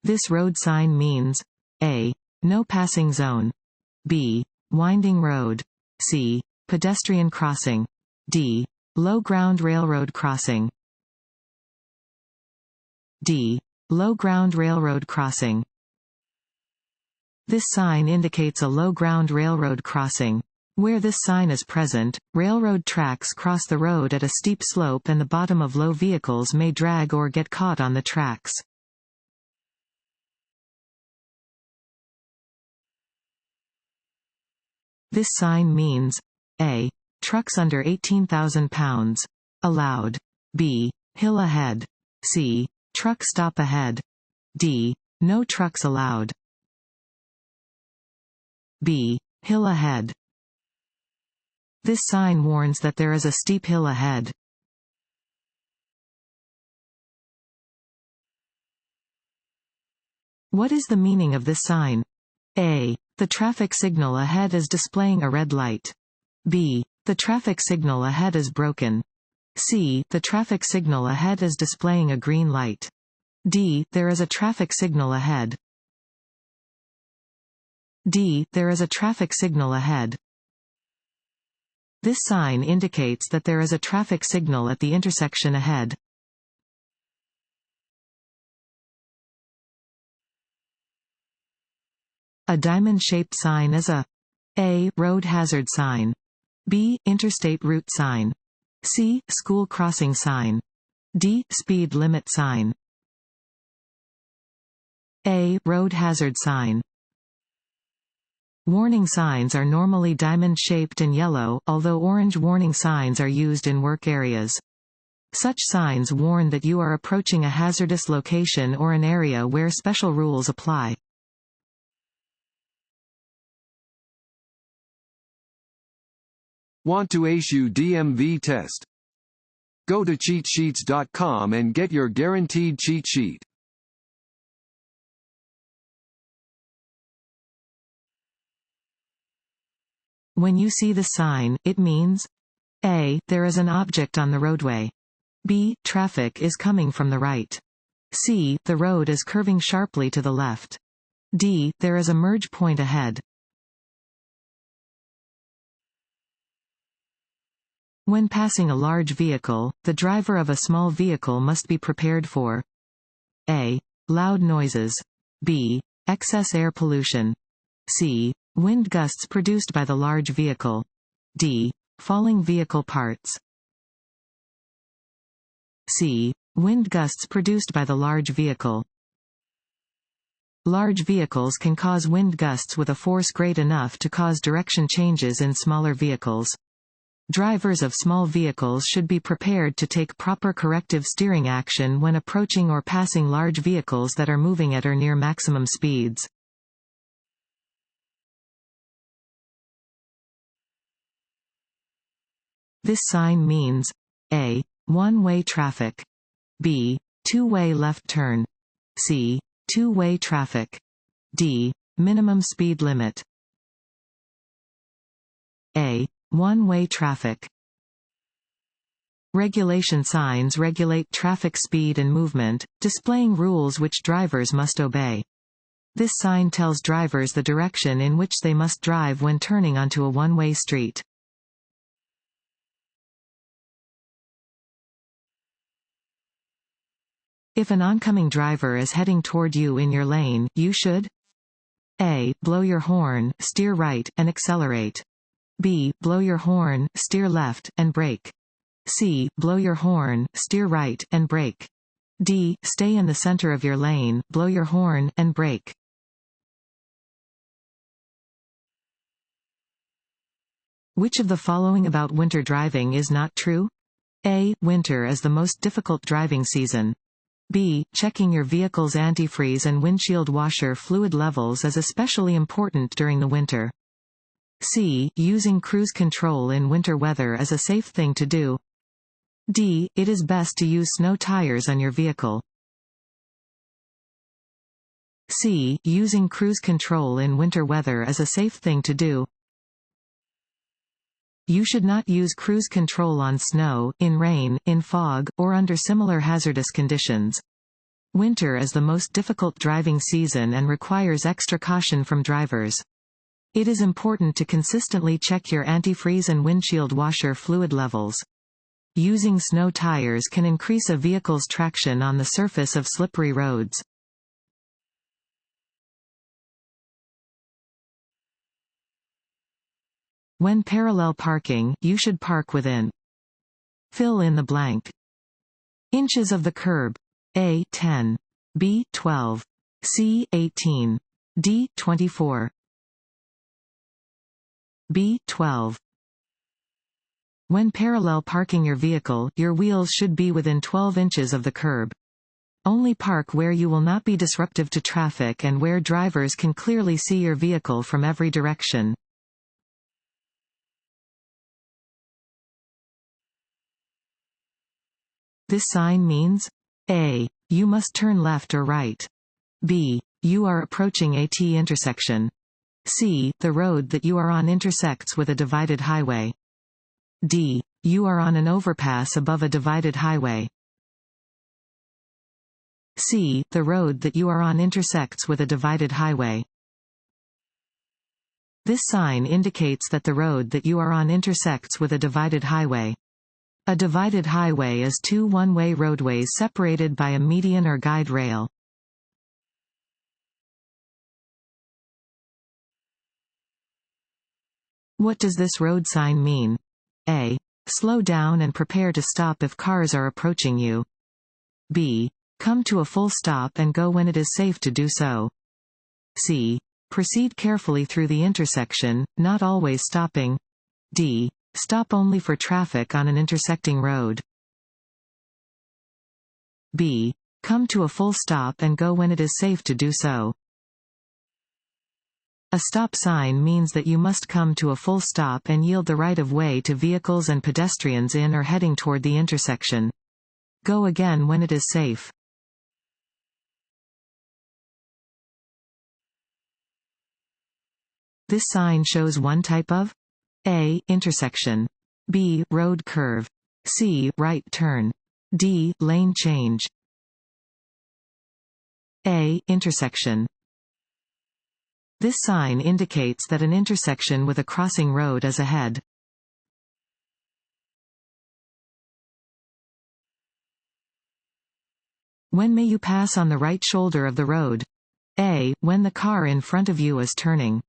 This road sign means A. No passing zone. B. Winding road. C. Pedestrian crossing. D. Low ground railroad crossing. D. Low ground railroad crossing. This sign indicates a low ground railroad crossing. Where this sign is present, railroad tracks cross the road at a steep slope and the bottom of low vehicles may drag or get caught on the tracks. This sign means A. Trucks under 18,000 pounds. Allowed. B. Hill ahead. C. Truck stop ahead. D. No trucks allowed. B. Hill ahead. This sign warns that there is a steep hill ahead. What is the meaning of this sign? A. The traffic signal ahead is displaying a red light. B. The traffic signal ahead is broken. C. The traffic signal ahead is displaying a green light. D. There is a traffic signal ahead. D. There is a traffic signal ahead. This sign indicates that there is a traffic signal at the intersection ahead. A diamond-shaped sign is a A. Road hazard sign. B. Interstate route sign. C. School crossing sign. D. Speed limit sign. A. Road hazard sign. Warning signs are normally diamond-shaped and yellow, although orange warning signs are used in work areas. Such signs warn that you are approaching a hazardous location or an area where special rules apply. Want to ace your DMV test? Go to cheatsheets.com and get your guaranteed cheat sheet. When you see the sign, it means A. There is an object on the roadway. B. Traffic is coming from the right. C. The road is curving sharply to the left. D. There is a merge point ahead. When passing a large vehicle, the driver of a small vehicle must be prepared for A. Loud noises. B. Excess air pollution. C. Wind gusts produced by the large vehicle. D. Falling vehicle parts. C. Wind gusts produced by the large vehicle. Large vehicles can cause wind gusts with a force great enough to cause direction changes in smaller vehicles. Drivers of small vehicles should be prepared to take proper corrective steering action when approaching or passing large vehicles that are moving at or near maximum speeds. This sign means A. One-way traffic. B. Two-way left turn. C. Two-way traffic. D. Minimum speed limit. A. One-way traffic. Regulation signs regulate traffic speed and movement, displaying rules which drivers must obey. This sign tells drivers the direction in which they must drive when turning onto a one-way street. If an oncoming driver is heading toward you in your lane, you should A. Blow your horn, steer right, and accelerate. B. Blow your horn, steer left, and brake. C. Blow your horn, steer right, and brake. D. Stay in the center of your lane, blow your horn, and brake. Which of the following about winter driving is not true? A. Winter is the most difficult driving season. B. Checking your vehicle's antifreeze and windshield washer fluid levels is especially important during the winter. C. Using cruise control in winter weather is a safe thing to do. D. It is best to use snow tires on your vehicle. C. Using cruise control in winter weather is a safe thing to do. You should not use cruise control on snow, in rain, in fog, or under similar hazardous conditions. Winter is the most difficult driving season and requires extra caution from drivers. It is important to consistently check your antifreeze and windshield washer fluid levels. Using snow tires can increase a vehicle's traction on the surface of slippery roads. When parallel parking, you should park within. Fill in the blank. Inches of the curb. A. 10. B. 12. C. 18. D. 24. B. 12. When parallel parking your vehicle, your wheels should be within 12 inches of the curb. Only park where you will not be disruptive to traffic and where drivers can clearly see your vehicle from every direction. This sign means A. You must turn left or right. B. You are approaching a T intersection. C. The road that you are on intersects with a divided highway. D. You are on an overpass above a divided highway. C. The road that you are on intersects with a divided highway. This sign indicates that the road that you are on intersects with a divided highway. A divided highway is two one-way roadways separated by a median or guide rail. What does this road sign mean? A. Slow down and prepare to stop if cars are approaching you. B. Come to a full stop and go when it is safe to do so. C. Proceed carefully through the intersection, not always stopping. D. Stop only for traffic on an intersecting road. B. Come to a full stop and go when it is safe to do so. A stop sign means that you must come to a full stop and yield the right of way to vehicles and pedestrians in or heading toward the intersection. Go again when it is safe. This sign shows one type of A. Intersection. B. Road curve. C. Right turn. D. Lane change. A. Intersection. This sign indicates that an intersection with a crossing road is ahead. When may you pass on the right shoulder of the road? A. When the car in front of you is turning.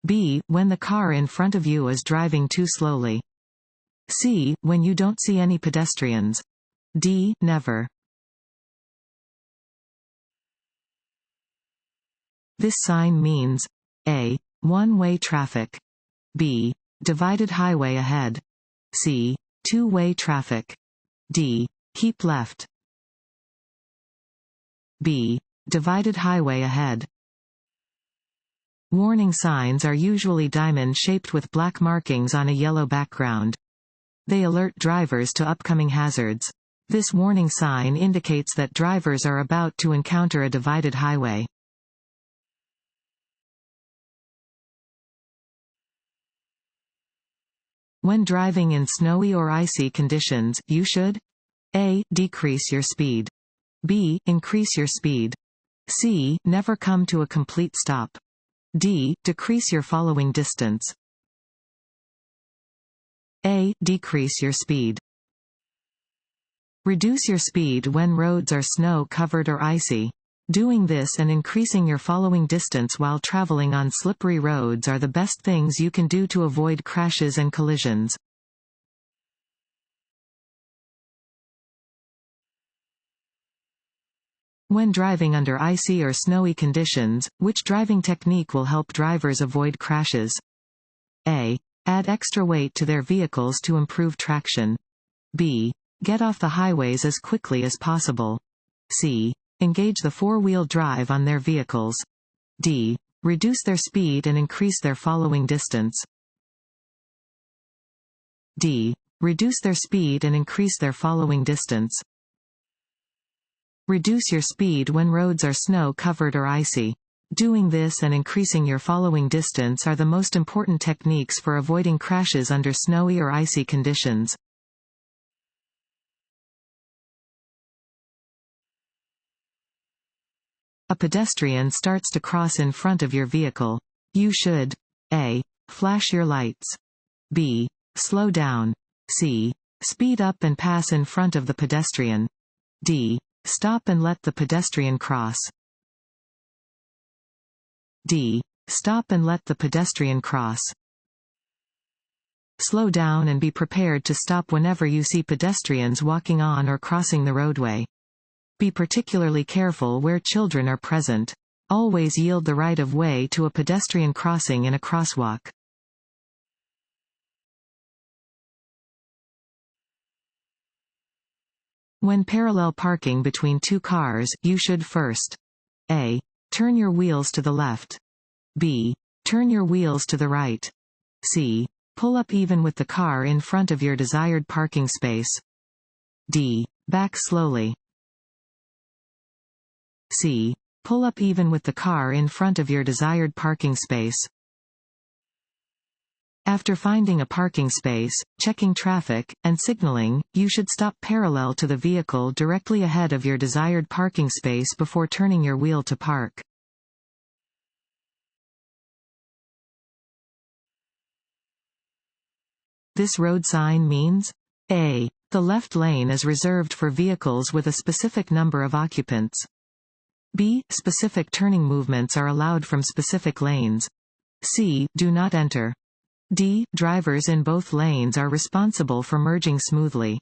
B. When the car in front of you is driving too slowly. C. When you don't see any pedestrians. D. Never. This sign means A. One-way traffic. B. Divided highway ahead. C. Two-way traffic. D. Keep left. B. Divided highway ahead. Warning signs are usually diamond-shaped with black markings on a yellow background. They alert drivers to upcoming hazards. This warning sign indicates that drivers are about to encounter a divided highway. When driving in snowy or icy conditions, you should A. Decrease your speed. B. Increase your speed. C. Never come to a complete stop. D. Decrease your following distance. A. Decrease your speed. Reduce your speed when roads are snow-covered or icy. Doing this and increasing your following distance while traveling on slippery roads are the best things you can do to avoid crashes and collisions. When driving under icy or snowy conditions, which driving technique will help drivers avoid crashes? A. Add extra weight to their vehicles to improve traction. B. Get off the highways as quickly as possible. C. Engage the four-wheel drive on their vehicles. D. Reduce their speed and increase their following distance. D. Reduce their speed and increase their following distance. Reduce your speed when roads are snow-covered or icy. Doing this and increasing your following distance are the most important techniques for avoiding crashes under snowy or icy conditions. A pedestrian starts to cross in front of your vehicle. You should A. Flash your lights. B. Slow down. C. Speed up and pass in front of the pedestrian. D. Stop and let the pedestrian cross. D. Stop and let the pedestrian cross. Slow down and be prepared to stop whenever you see pedestrians walking on or crossing the roadway. Be particularly careful where children are present. Always yield the right of way to a pedestrian crossing in a crosswalk. When parallel parking between two cars, you should first A. Turn your wheels to the left. B. Turn your wheels to the right. C. Pull up even with the car in front of your desired parking space. D. Back slowly. C. Pull up even with the car in front of your desired parking space. After finding a parking space, checking traffic, and signaling, you should stop parallel to the vehicle directly ahead of your desired parking space before turning your wheel to park. This road sign means A. The left lane is reserved for vehicles with a specific number of occupants. B. Specific turning movements are allowed from specific lanes. C. Do not enter. D. Drivers in both lanes are responsible for merging smoothly.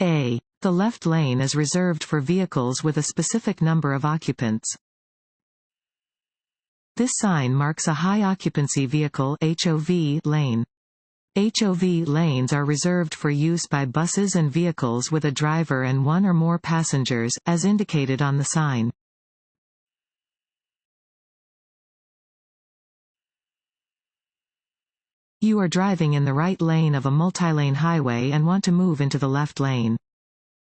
A. The left lane is reserved for vehicles with a specific number of occupants. This sign marks a high-occupancy vehicle (HOV) lane. HOV lanes are reserved for use by buses and vehicles with a driver and one or more passengers, as indicated on the sign. You are driving in the right lane of a multi-lane highway and want to move into the left lane.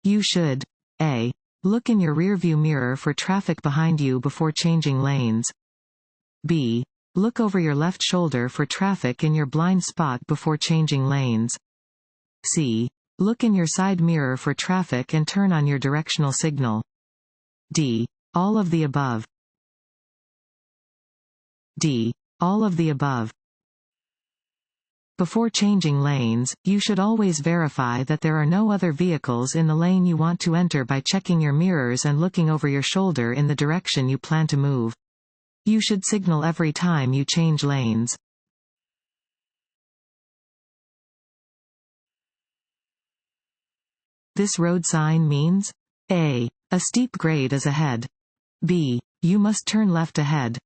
You should A. Look in your rearview mirror for traffic behind you before changing lanes. B. Look over your left shoulder for traffic in your blind spot before changing lanes. C. Look in your side mirror for traffic and turn on your directional signal. D. All of the above. D. All of the above. Before changing lanes, you should always verify that there are no other vehicles in the lane you want to enter by checking your mirrors and looking over your shoulder in the direction you plan to move. You should signal every time you change lanes. This road sign means A. A steep grade is ahead. B. You must turn left ahead.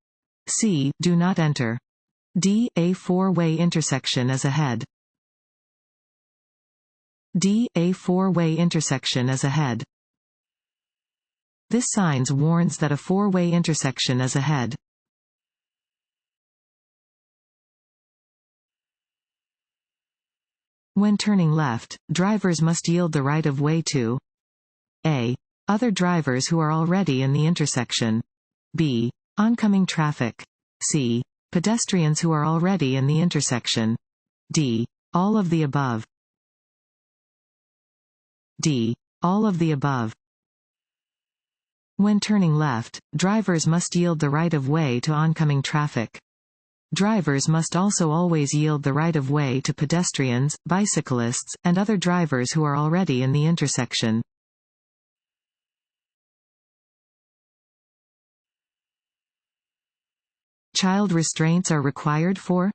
C. Do not enter. D. A four-way intersection is ahead. D. A four-way intersection is ahead. This sign warns that a four-way intersection is ahead. When turning left, drivers must yield the right of way to A. Other drivers who are already in the intersection. B. Oncoming traffic. C. Pedestrians who are already in the intersection. D. All of the above. D. All of the above. When turning left, drivers must yield the right of way to oncoming traffic. Drivers must also always yield the right of way to pedestrians, bicyclists, and other drivers who are already in the intersection. Child restraints are required for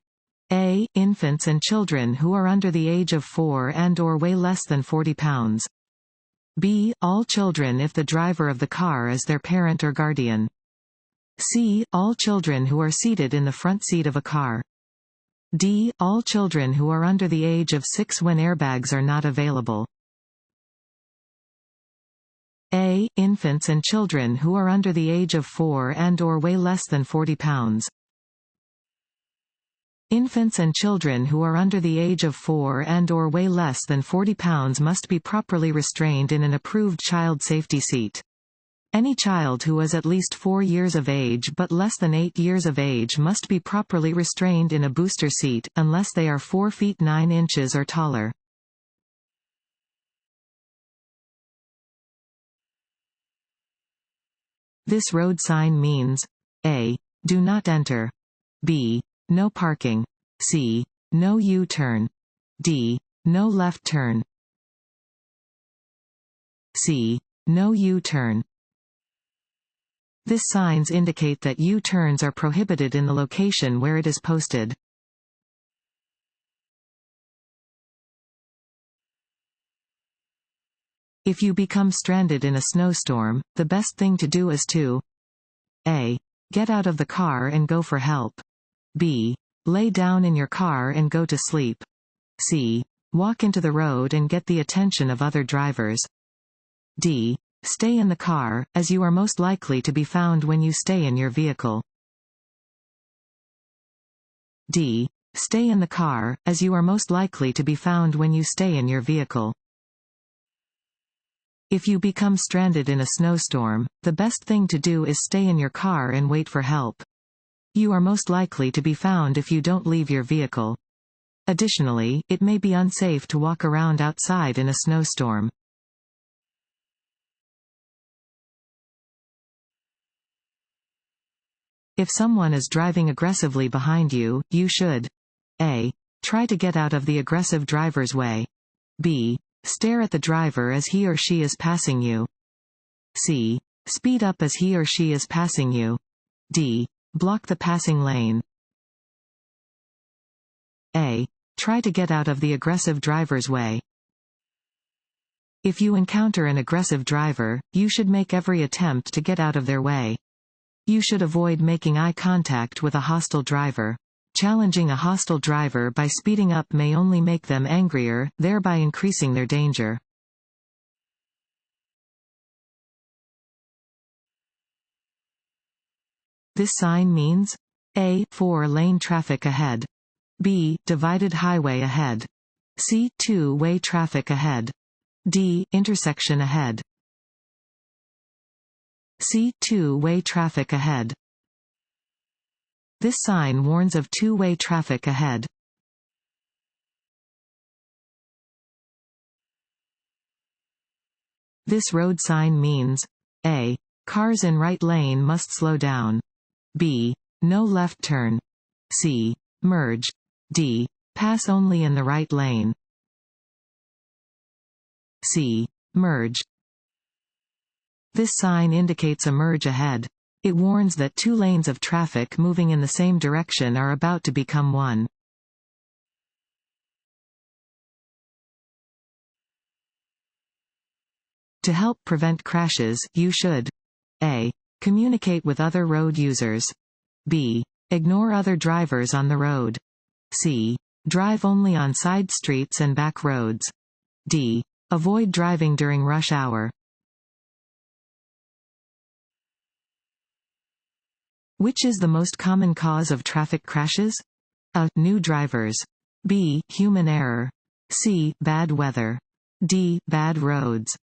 A. Infants and children who are under the age of 4 and/or weigh less than 40 pounds. B. All children if the driver of the car is their parent or guardian. C. All children who are seated in the front seat of a car. D. All children who are under the age of 6 when airbags are not available. A. Infants and children who are under the age of 4 and/or weigh less than 40 pounds. Infants and children who are under the age of 4 and/or weigh less than 40 pounds must be properly restrained in an approved child safety seat. Any child who is at least 4 years of age but less than 8 years of age must be properly restrained in a booster seat, unless they are 4 feet 9 inches or taller. This road sign means A. Do not enter. B. No parking. C. No U-turn. D. No left turn. C. No U-turn. This signs indicate that U-turns are prohibited in the location where it is posted. If you become stranded in a snowstorm, the best thing to do is to A. Get out of the car and go for help. B. Lay down in your car and go to sleep. C. Walk into the road and get the attention of other drivers. D. Stay in the car, as you are most likely to be found when you stay in your vehicle. D. Stay in the car, as you are most likely to be found when you stay in your vehicle. If you become stranded in a snowstorm, the best thing to do is stay in your car and wait for help. You are most likely to be found if you don't leave your vehicle. Additionally, it may be unsafe to walk around outside in a snowstorm. If someone is driving aggressively behind you, you should A. Try to get out of the aggressive driver's way. B. Stare at the driver as he or she is passing you. C. Speed up as he or she is passing you. D. Block the passing lane. A. Try to get out of the aggressive driver's way. If you encounter an aggressive driver, you should make every attempt to get out of their way. You should avoid making eye contact with a hostile driver. Challenging a hostile driver by speeding up may only make them angrier, thereby increasing their danger. This sign means A. 4-lane traffic ahead. B. Divided highway ahead. C. 2-way traffic ahead. D. Intersection ahead. C. 2-way traffic ahead. This sign warns of 2-way traffic ahead. This road sign means A. Cars in right lane must slow down. B. No left turn. C. Merge. D. Pass only in the right lane. C. Merge. This sign indicates a merge ahead. It warns that 2 lanes of traffic moving in the same direction are about to become one. To help prevent crashes, you should A. Communicate with other road users. B. Ignore other drivers on the road. C. Drive only on side streets and back roads. D. Avoid driving during rush hour. Which is the most common cause of traffic crashes? A. New drivers. B. Human error. C. Bad weather. D. Bad roads.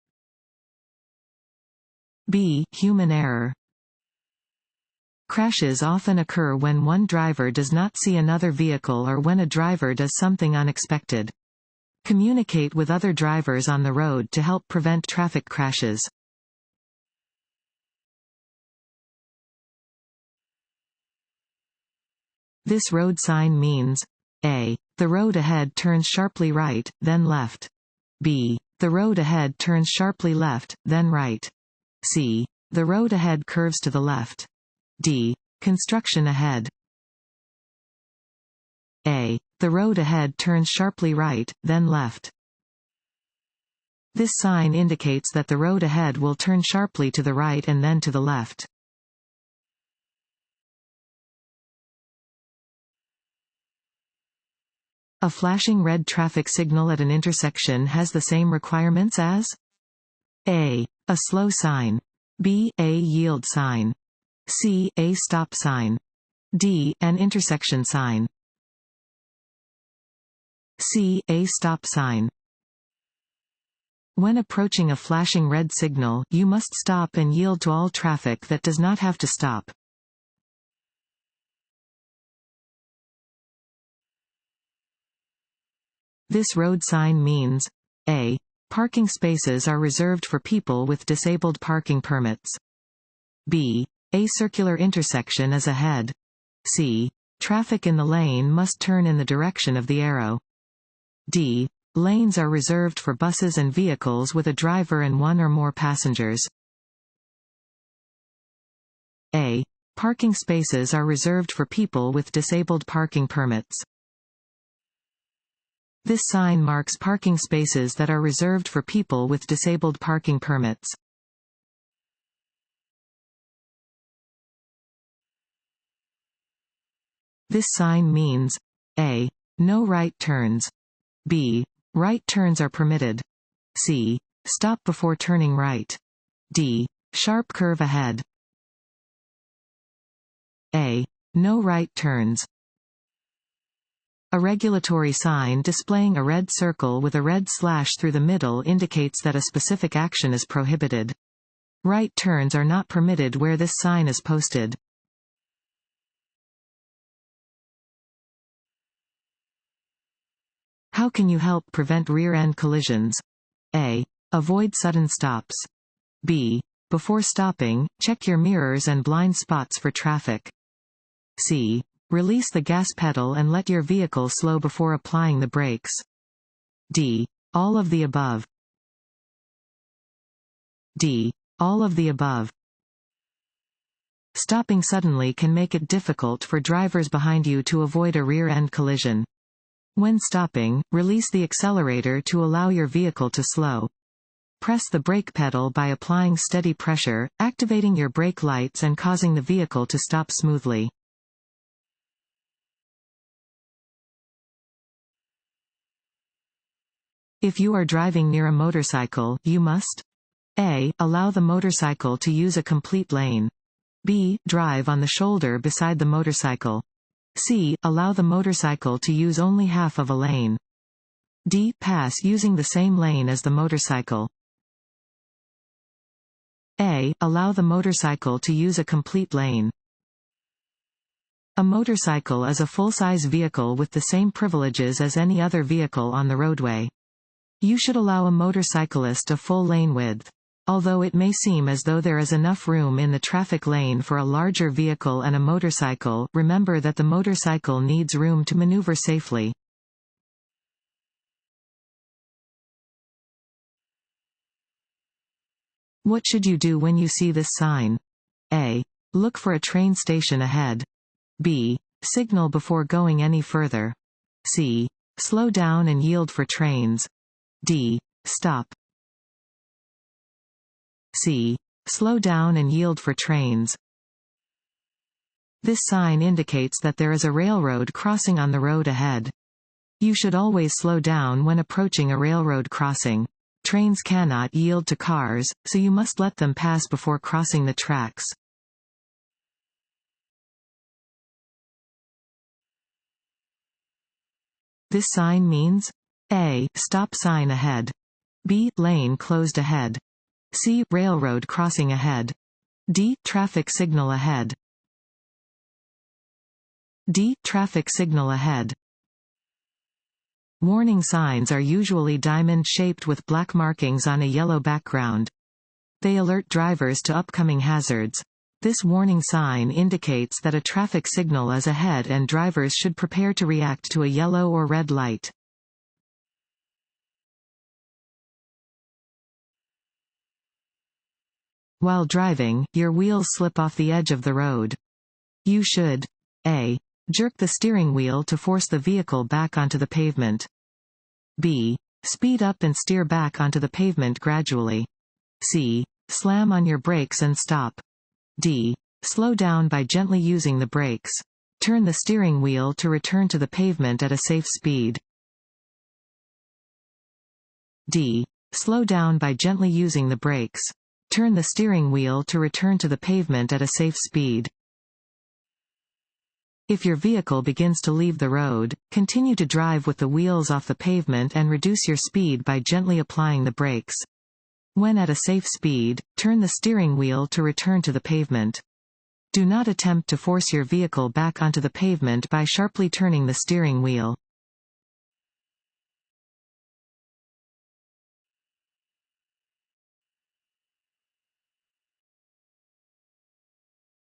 B. Human error. Crashes often occur when one driver does not see another vehicle or when a driver does something unexpected. Communicate with other drivers on the road to help prevent traffic crashes. This road sign means A. The road ahead turns sharply right, then left. B. The road ahead turns sharply left, then right. C. The road ahead curves to the left. D. Construction ahead. A. The road ahead turns sharply right, then left. This sign indicates that the road ahead will turn sharply to the right and then to the left. A flashing red traffic signal at an intersection has the same requirements as A. A slow sign. B. A yield sign. C. A stop sign. D. An intersection sign. C. A stop sign. When approaching a flashing red signal, you must stop and yield to all traffic that does not have to stop. This road sign means A. Parking spaces are reserved for people with disabled parking permits. B. A circular intersection is ahead. C. Traffic in the lane must turn in the direction of the arrow. D. Lanes are reserved for buses and vehicles with a driver and one or more passengers. A. Parking spaces are reserved for people with disabled parking permits. This sign marks parking spaces that are reserved for people with disabled parking permits. This sign means A. No right turns. B. Right turns are permitted. C. Stop before turning right. D. Sharp curve ahead. A. No right turns. A regulatory sign displaying a red circle with a red slash through the middle indicates that a specific action is prohibited. Right turns are not permitted where this sign is posted. How can you help prevent rear-end collisions? A. Avoid sudden stops. B. Before stopping, check your mirrors and blind spots for traffic. C. Release the gas pedal and let your vehicle slow before applying the brakes. D. All of the above. D. All of the above. Stopping suddenly can make it difficult for drivers behind you to avoid a rear-end collision. When stopping, release the accelerator to allow your vehicle to slow. Press the brake pedal by applying steady pressure, activating your brake lights and causing the vehicle to stop smoothly. If you are driving near a motorcycle, you must A. Allow the motorcycle to use a complete lane. B. Drive on the shoulder beside the motorcycle. C. Allow the motorcycle to use only half of a lane. D. Pass using the same lane as the motorcycle. A. Allow the motorcycle to use a complete lane. A motorcycle is a full-size vehicle with the same privileges as any other vehicle on the roadway. You should allow a motorcyclist a full lane width. Although it may seem as though there is enough room in the traffic lane for a larger vehicle and a motorcycle, remember that the motorcycle needs room to maneuver safely. What should you do when you see this sign? A. Look for a train station ahead. B. Signal before going any further. C. Slow down and yield for trains. D. Stop. C. Slow down and yield for trains. This sign indicates that there is a railroad crossing on the road ahead. You should always slow down when approaching a railroad crossing. Trains cannot yield to cars, so you must let them pass before crossing the tracks. This sign means A. Stop sign ahead. B. Lane closed ahead. C. Railroad crossing ahead. D. Traffic signal ahead. D. Traffic signal ahead. Warning signs are usually diamond-shaped with black markings on a yellow background. They alert drivers to upcoming hazards. This warning sign indicates that a traffic signal is ahead and drivers should prepare to react to a yellow or red light. While driving, your wheels slip off the edge of the road. You should A. Jerk the steering wheel to force the vehicle back onto the pavement. B. Speed up and steer back onto the pavement gradually. C. Slam on your brakes and stop. D. Slow down by gently using the brakes. Turn the steering wheel to return to the pavement at a safe speed. D. Slow down by gently using the brakes. Turn the steering wheel to return to the pavement at a safe speed. If your vehicle begins to leave the road, continue to drive with the wheels off the pavement and reduce your speed by gently applying the brakes. When at a safe speed, turn the steering wheel to return to the pavement. Do not attempt to force your vehicle back onto the pavement by sharply turning the steering wheel.